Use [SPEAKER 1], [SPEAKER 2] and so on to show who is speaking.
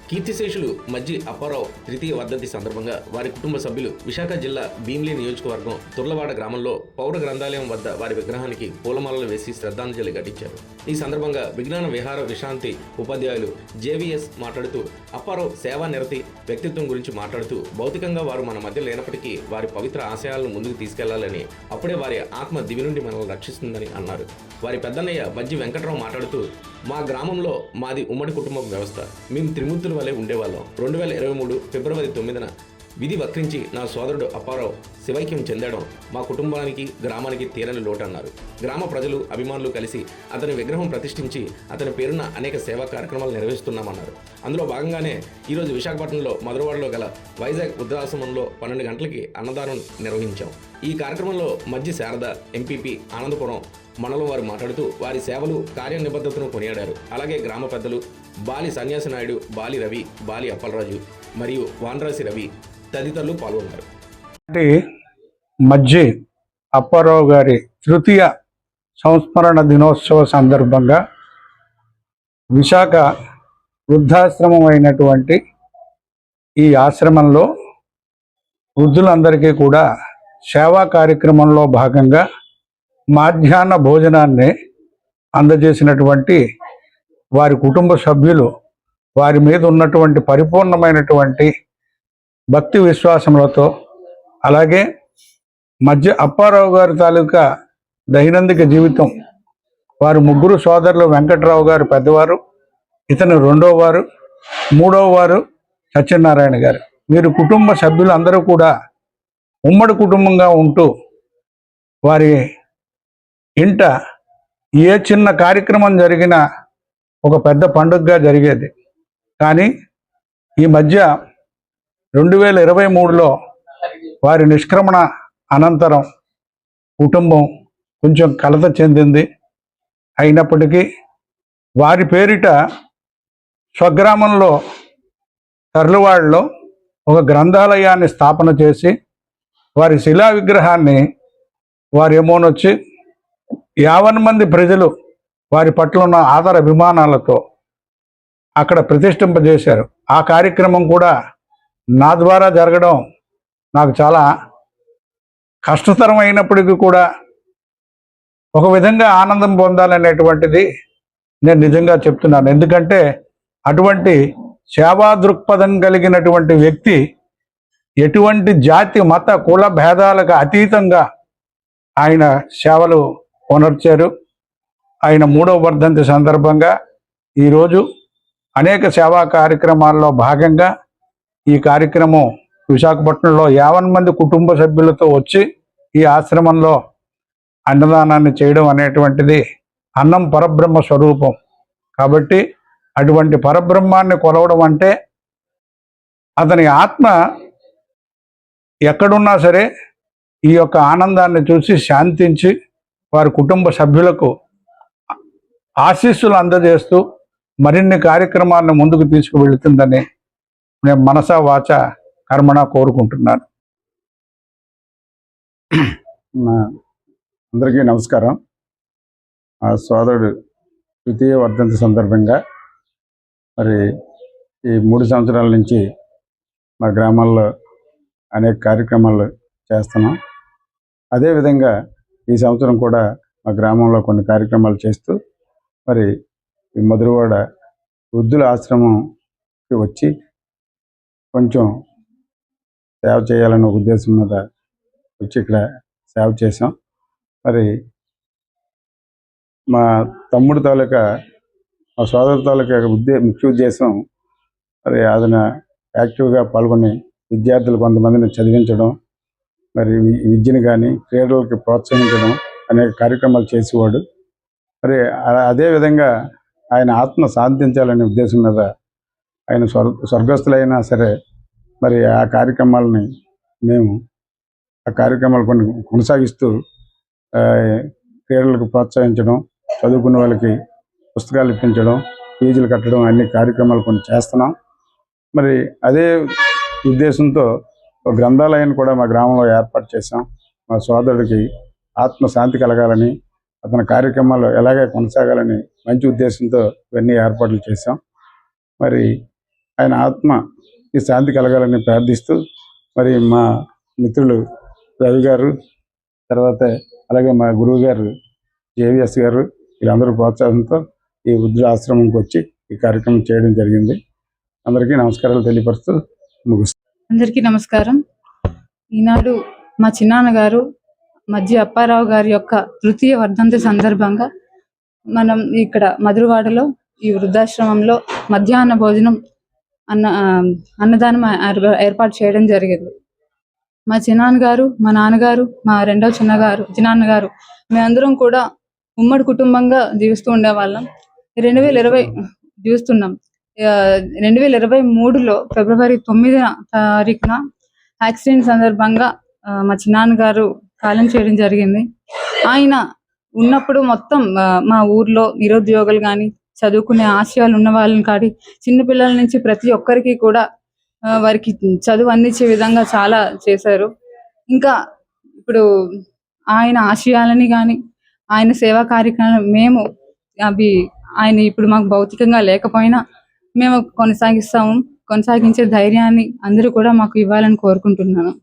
[SPEAKER 1] కీర్తిశేషులు మజ్జి అప్పారావు తృతీయ వర్ధంతి సందర్భంగా వారి కుటుంబ సభ్యులు విశాఖ జిల్లా భీమిలి నియోజకవర్గం తుర్లవాడ గ్రామంలో పౌర గ్రంథాలయం వద్ద వారి విగ్రహానికి పూలమాలలు వేసి శ్రద్ధాంజలి ఘటించారు. ఈ సందర్భంగా విజ్ఞాన విహార విశ్రాంతి ఉపాధ్యాయులు జేవీఎస్ మాట్లాడుతూ అప్పారావు సేవా నిరతి వ్యక్తిత్వం గురించి మాట్లాడుతూ భౌతికంగా వారు మన మధ్య లేనప్పటికీ వారి పవిత్ర ఆశయాలను ముందుకు తీసుకెళ్లాలని, అప్పుడే వారి ఆత్మ దివి నుండి మనల్ని రక్షిస్తుందని అన్నారు. వారి పెద్దన్నయ్య మజ్జి వెంకట్రావు మాట్లాడుతూ మా గ్రామంలో మాది ఉమ్మడి కుటుంబ వ్యవస్థ. మేము త్రిమూర్తుల వలె ఉండేవాళ్ళం. 2023 ఫిబ్రవరి 9న విధి వక్రించి నా సోదరుడు అప్పారావు శివైక్యం చెందడం మా కుటుంబానికి గ్రామానికి తీరని లోటన్నారు. గ్రామ ప్రజలు అభిమానులు కలిసి అతని విగ్రహం ప్రతిష్ఠించి అతని పేరున అనేక సేవా కార్యక్రమాలు నిర్వహిస్తున్నామన్నారు. అందులో భాగంగానే ఈరోజు విశాఖపట్నంలో మధురవాడలో గల వైజాగ్ వృద్ధాశ్రమంలో 12 గంటలకి అన్నదానం నిర్వహించాం. ఈ కార్యక్రమంలో మజ్జి శారద ఎంపీపీ ఆనందపురం మండలం వారు మాట్లాడుతూ వారి సేవలు కార్యనిబద్ధతను కొనియాడారు. అలాగే గ్రామ పెద్దలు బాలి సన్యాసి నాయుడు, బాలి రవి, బాలి అప్పలరాజు మరియు వానరాసి రవి తదితరులు పాల్గొన్నారు.
[SPEAKER 2] మజ్జి అప్పారావు గారి తృతీయ సంస్మరణ దినోత్సవ సందర్భంగా విశాఖ వృద్ధాశ్రమం అయినటువంటి ఈ ఆశ్రమంలో వృద్ధులందరికీ కూడా సేవా కార్యక్రమంలో భాగంగా మధ్యాహ్న భోజనాన్ని అందజేసినటువంటి వారి కుటుంబ సభ్యులు వారి మీద ఉన్నటువంటి పరిపూర్ణమైనటువంటి భక్తి విశ్వాసములతో, అలాగే మజ్జి అప్పారావు గారి తాలూకా దైనందిక జీవితం, వారు ముగ్గురు సోదరులు వెంకట్రావు గారు పెద్దవారు, ఇతను రెండో వారు, మూడవ వారు సత్యనారాయణ గారు. వీరు కుటుంబ సభ్యులు అందరూ కూడా ఉమ్మడి కుటుంబంగా ఉంటూ వారి ఇంట ఏ చిన్న కార్యక్రమం జరిగినా ఒక పెద్ద పండుగగా జరిగేది. కానీ ఈ మధ్య 2023లో వారి నిష్క్రమణ అనంతరం కుటుంబం కొంచెం కలత చెందింది. అయినప్పటికీ వారి పేరిట స్వగ్రామంలో తర్లువాడలో ఒక గ్రంథాలయాన్ని స్థాపన చేసి వారి శిలా విగ్రహాన్ని వారు ఏమోనొచ్చి 50 మంది ప్రజలు వారి పట్ల ఉన్న ఆదర అభిమానాలతో అక్కడ ప్రతిష్ఠింపజేశారు. ఆ కార్యక్రమం కూడా నా ద్వారా జరగడం నాకు చాలా కష్టతరం అయినప్పటికీ కూడా ఒక విధంగా ఆనందం పొందాలనేటువంటిది నేను నిజంగా చెప్తున్నాను. ఎందుకంటే అటువంటి సేవా దృక్పథం కలిగినటువంటి వ్యక్తి ఎటువంటి జాతి మత కుల భేదాలకు అతీతంగా ఆయన సేవలు కొనర్చారు. ఆయన 3వ వర్ధంతి సందర్భంగా ఈరోజు అనేక సేవా కార్యక్రమాల్లో భాగంగా ఈ కార్యక్రమం విశాఖపట్నంలో 50 మంది కుటుంబ సభ్యులతో వచ్చి ఈ ఆశ్రమంలో అన్నదానాన్ని చేయడం అనేటువంటిది అన్నం పరబ్రహ్మ స్వరూపం. కాబట్టి అటువంటి పరబ్రహ్మాన్ని కొలవడం అంటే అతని ఆత్మ ఎక్కడున్నా సరే ఈ యొక్క ఆనందాన్ని చూసి శాంతించి వారి కుటుంబ సభ్యులకు ఆశీస్సులు అందజేస్తూ మరిన్ని కార్యక్రమాలను ముందుకు తీసుకువెళుతుందని నేను మనసా వాచ కర్మణ కోరుకుంటున్నాను.
[SPEAKER 3] అందరికీ నమస్కారం. ఆ సోదరుడు తృతీయ వర్ధంతి సందర్భంగా మరి ఈ 3 సంవత్సరాల నుంచి మా గ్రామాల్లో అనేక కార్యక్రమాలు చేస్తున్నాం. అదేవిధంగా ఈ సంవత్సరం కూడా మా గ్రామంలో కొన్ని కార్యక్రమాలు చేస్తూ మరి ఈ మధురవాడ వృద్ధుల ఆశ్రమంకి వచ్చి కొంచెం సేవ చేయాలనే ఉద్దేశం మీద వచ్చి ఇక్కడ సేవ చేసాం. మరి మా తమ్ముడు తాలూకా మా సోదరు తాలూకా ముఖ్య ఉద్దేశం మరి అతను యాక్టివ్గా పాల్గొని విద్యార్థులు కొంతమందిని చదివించడం, మరి విద్యను కానీ క్రీడలకి ప్రోత్సహించడం అనేక కార్యక్రమాలు చేసేవాడు. మరి అదేవిధంగా ఆయన ఆత్మ శాంతించాలనే ఉద్దేశం మీద ఆయన స్వర్గస్థులైనా సరే మరి ఆ కార్యక్రమాలని మేము కొన్ని కొనసాగిస్తూ క్రీడలకు ప్రోత్సహించడం, చదువుకునే వాళ్ళకి పుస్తకాలు ఇప్పించడం, ఫీజులు కట్టడం అన్ని కార్యక్రమాలు కొన్ని చేస్తున్నాం. మరి అదే ఉద్దేశంతో ఒక గ్రంథాలయాన్ని కూడా మా గ్రామంలో ఏర్పాటు చేశాం. మా సోదరుడికి ఆత్మశాంతి కలగాలని, అతని కార్యక్రమాలు ఎలాగే కొనసాగాలని మంచి ఉద్దేశంతో ఇవన్నీ ఏర్పాట్లు చేశాం. మరి ఆయన ఆత్మకి శాంతి కలగాలని ప్రార్థిస్తూ మరి మా మిత్రులు రవి గారు, తర్వాత అలాగే మా గురువు గారు జేవిఎస్ గారు, వీళ్ళందరూ ప్రోత్సాహంతో ఈ వృద్ధుల వచ్చి ఈ కార్యక్రమం చేయడం జరిగింది. అందరికీ నమస్కారాలు తెలియపరుస్తూ ముగిస్తాను.
[SPEAKER 4] అందరికీ నమస్కారం. ఈనాడు మా చిన్నాన్నగారు మధ్య అప్పారావు గారి యొక్క తృతీయ వర్ధంతి సందర్భంగా మనం ఇక్కడ మధురవాడలో ఈ వృద్ధాశ్రమంలో మధ్యాహ్న భోజనం అన్నదానం ఏర్పాటు చేయడం జరిగింది. మా చిన్నాన్నగారు, మా నాన్నగారు, మా రెండవ చిన్నాన్నగారు మేమందరం కూడా ఉమ్మడి కుటుంబంగా జీవిస్తూ ఉండేవాళ్ళం. 2020 జీవిస్తున్నాం. 2023లో ఫిబ్రవరి 9వ తారీఖున యాక్సిడెంట్ సందర్భంగా మా చిన్నాన్నగారు కాలం చేయడం జరిగింది. ఆయన ఉన్నప్పుడు మొత్తం మా ఊర్లో నిరుద్యోగులు కానీ, చదువుకునే ఆశయాలు ఉన్న వాళ్ళని కానీ, చిన్నపిల్లల నుంచి ప్రతి ఒక్కరికి కూడా వారికి చదువు అందించే విధంగా చాలా చేశారు. ఇంకా ఇప్పుడు ఆయన ఆశయాలని కానీ, ఆయన సేవా కార్యక్రమాలు మేము ఆయన ఇప్పుడు మాకు భౌతికంగా లేకపోయినా మేము కొనసాగించే ధైర్యాన్ని అందరూ కూడా మాకు ఇవ్వాలని కోరుకుంటున్నాను.